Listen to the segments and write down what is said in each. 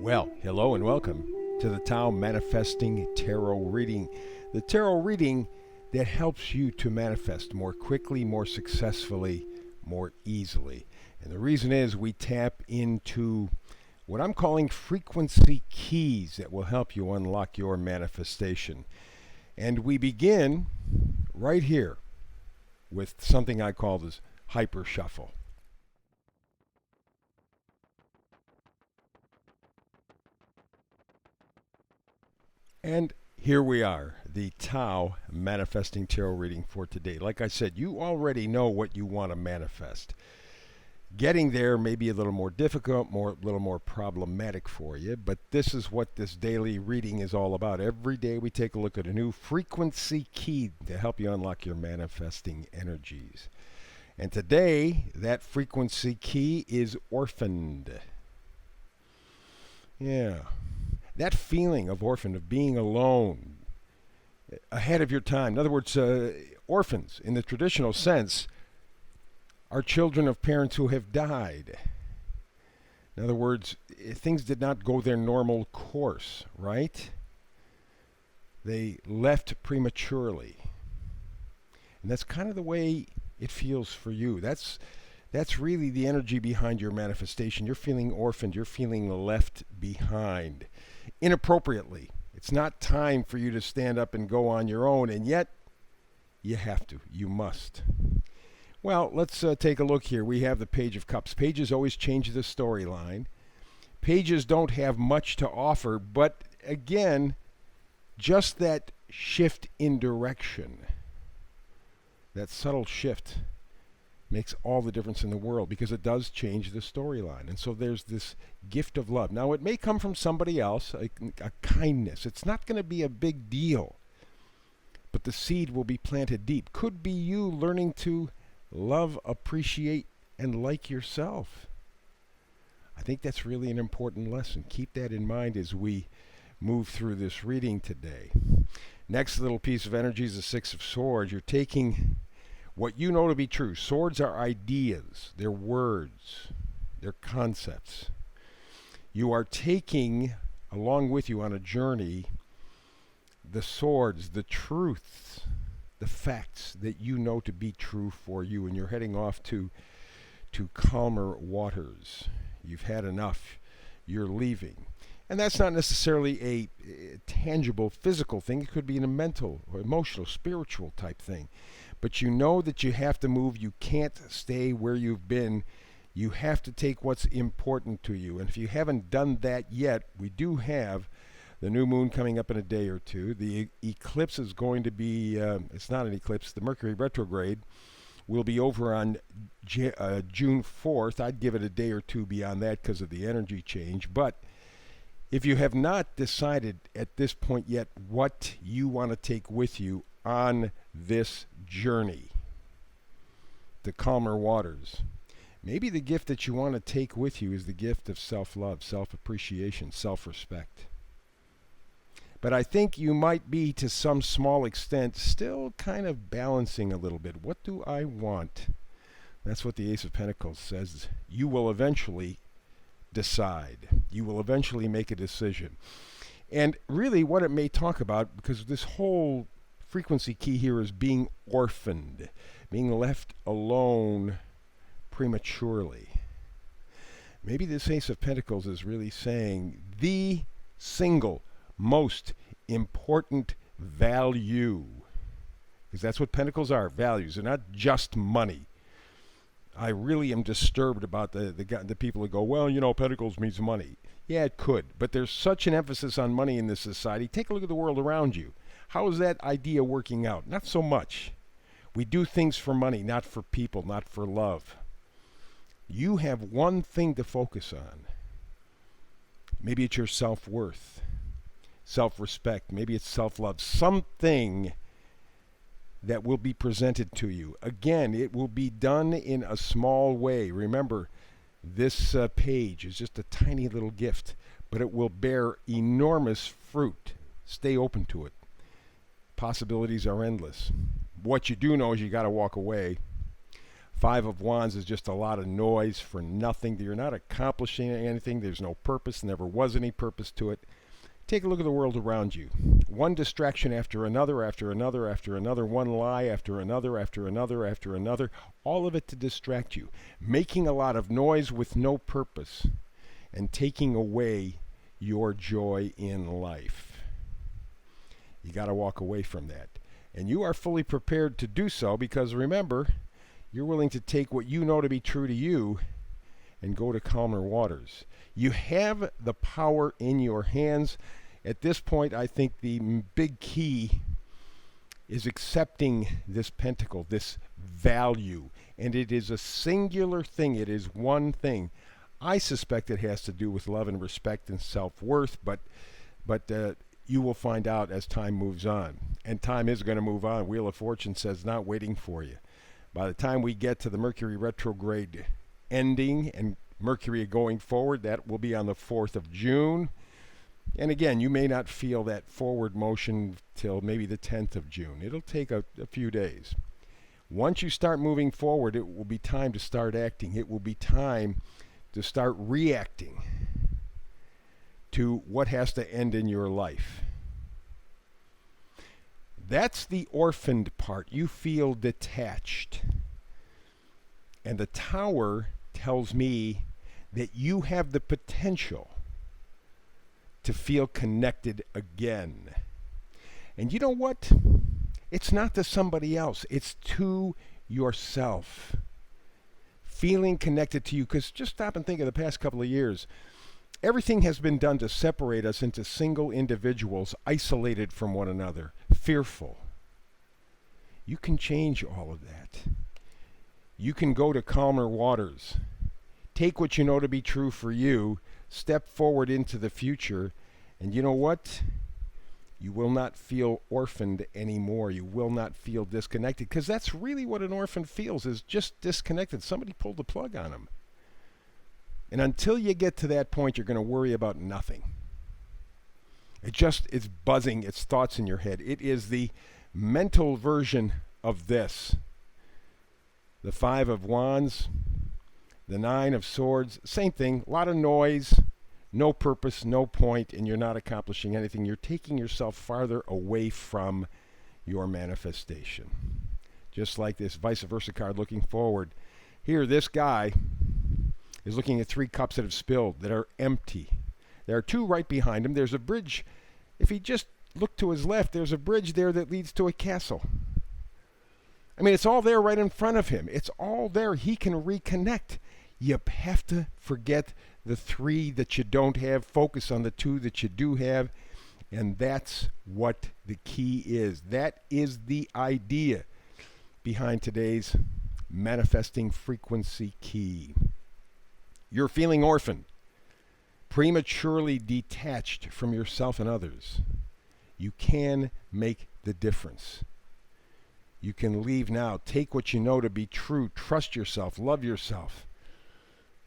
Well, hello and welcome to the Tao Manifesting Tarot Reading. The tarot reading that helps you to manifest more quickly, more successfully, more easily. And the reason is we tap into what I'm calling frequency keys that will help you unlock your manifestation. And we begin right here with something I call this hyper shuffle. And here we are, the Tao Manifesting Tarot reading for today. Like I said, you already know what you want to manifest. Getting there may be a little more difficult, a little more problematic for you, but this is what this daily reading is all about. Every day we take a look at a new frequency key to help you unlock your manifesting energies. And today, that frequency key is orphaned. Yeah. That feeling of orphan, of being alone, ahead of your time. In other words, orphans, in the traditional sense, are children of parents who have died. In other words, things did not go their normal course, right? They left prematurely. And that's kind of the way it feels for you. That's really the energy behind your manifestation. You're feeling orphaned. You're feeling left behind inappropriately. It's not time for you to stand up and go on your own, and yet you have to. You must. Well, let's take a look here. We have the Page of Cups. Pages always change the storyline. Pages don't have much to offer, but again, just that shift in direction, that subtle shift, makes all the difference in the world because it does change the storyline. And so there's this gift of love. Now, it may come from somebody else, a kindness. It's not going to be a big deal, but the seed will be planted deep. Could be you learning to love, appreciate, and like yourself. I think that's really an important lesson. Keep that in mind as we move through this reading today. Next little piece of energy is the Six of Swords. You're taking what you know to be true. Swords are ideas, they're words, they're concepts. You are taking along with you on a journey the swords, the truths, the facts that you know to be true for you, and you're heading off to calmer waters. You've had enough. You're leaving. And that's not necessarily a tangible physical thing. It could be a mental or emotional, spiritual type thing. But you know that you have to move. You can't stay where you've been. You have to take what's important to you. And if you haven't done that yet, we do have the new moon coming up in a day or two. The eclipse is going to be, it's not an eclipse, the Mercury retrograde will be over on June 4th. I'd give it a day or two beyond that because of the energy change. But if you have not decided at this point yet what you want to take with you on this journey to calmer waters, maybe the gift that you want to take with you is the gift of self-love, self-appreciation, self-respect. But I think you might be, to some small extent, still kind of balancing a little bit. What do I want? That's what the Ace of Pentacles says. You will eventually decide. You will eventually make a decision. And really what it may talk about, because this whole frequency key here is being orphaned, being left alone prematurely. Maybe this Ace of Pentacles is really saying the single most important value, because that's what Pentacles are, values. They're not just money. I really am disturbed about the people who go, well, you know, Pentacles means money. Yeah, it could, but there's such an emphasis on money in this society. Take a look at the world around you. How is that idea working out? Not so much. We do things for money, not for people, not for love. You have one thing to focus on. Maybe it's your self-worth, self-respect. Maybe it's self-love. Something that will be presented to you. Again, it will be done in a small way. Remember, this page is just a tiny little gift, but it will bear enormous fruit. Stay open to it. Possibilities are endless. What you do know is you got to walk away. Five of Wands is just a lot of noise for nothing. You're not accomplishing anything. There's no purpose, never was any purpose to it. Take a look at the world around you. One distraction after another, after another, after another. One lie after another, after another, after another. All of it to distract you. Making a lot of noise with no purpose and taking away your joy in life. You got to walk away from that. And you are fully prepared to do so because remember, you're willing to take what you know to be true to you and go to calmer waters. You have the power in your hands. At this point, I think the big key is accepting this pentacle, this value. And it is a singular thing. It is one thing. I suspect it has to do with love and respect and self-worth, but you will find out as time moves on. And time is going to move on. Wheel of Fortune says not waiting for you. By the time we get to the Mercury retrograde ending and Mercury going forward, that will be on the 4th of June. And again, you may not feel that forward motion till maybe the 10th of June. It'll take a few days. Once you start moving forward, it will be time to start acting. It will be time to start reacting to what has to end in your life. That's the orphaned part. You feel detached. And the Tower tells me that you have the potential to feel connected again. And you know what? It's not to somebody else. It's to yourself. Feeling connected to you. Because just stop and think of the past couple of years. Everything has been done to separate us into single individuals, isolated from one another, fearful. You can change all of that. You can go to calmer waters. Take what you know to be true for you, step forward into the future, and you know what? You will not feel orphaned anymore. You will not feel disconnected, because that's really what an orphan feels, is just disconnected. Somebody pulled the plug on them. And until you get to that point, you're going to worry about nothing. It's buzzing. It's thoughts in your head. It is the mental version of this. The Five of Wands, the Nine of Swords, same thing. A lot of noise, no purpose, no point, and you're not accomplishing anything. You're taking yourself farther away from your manifestation. Just like this vice versa card looking forward. Here, this guy is looking at 3 cups that have spilled, that are empty. There are 2 right behind him. There's a bridge. If he just looked to his left, there's a bridge there that leads to a castle. I mean, it's all there right in front of him. It's all there. He can reconnect. You have to forget the 3 that you don't have. Focus on the 2 that you do have. And that's what the key is. That is the idea behind today's manifesting frequency key. You're feeling orphaned, prematurely detached from yourself and others. You can make the difference. You can leave now. Take what you know to be true. Trust yourself. Love yourself.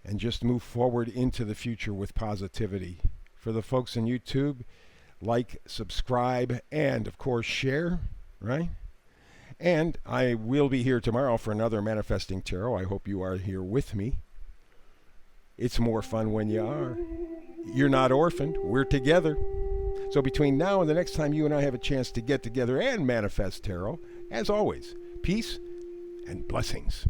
And just move forward into the future with positivity. For the folks on YouTube, like, subscribe, and, of course, share, right? And I will be here tomorrow for another Manifesting Tarot. I hope you are here with me. It's more fun when you are. You're not orphaned. We're together. So between now and the next time you and I have a chance to get together and manifest tarot, as always, peace and blessings.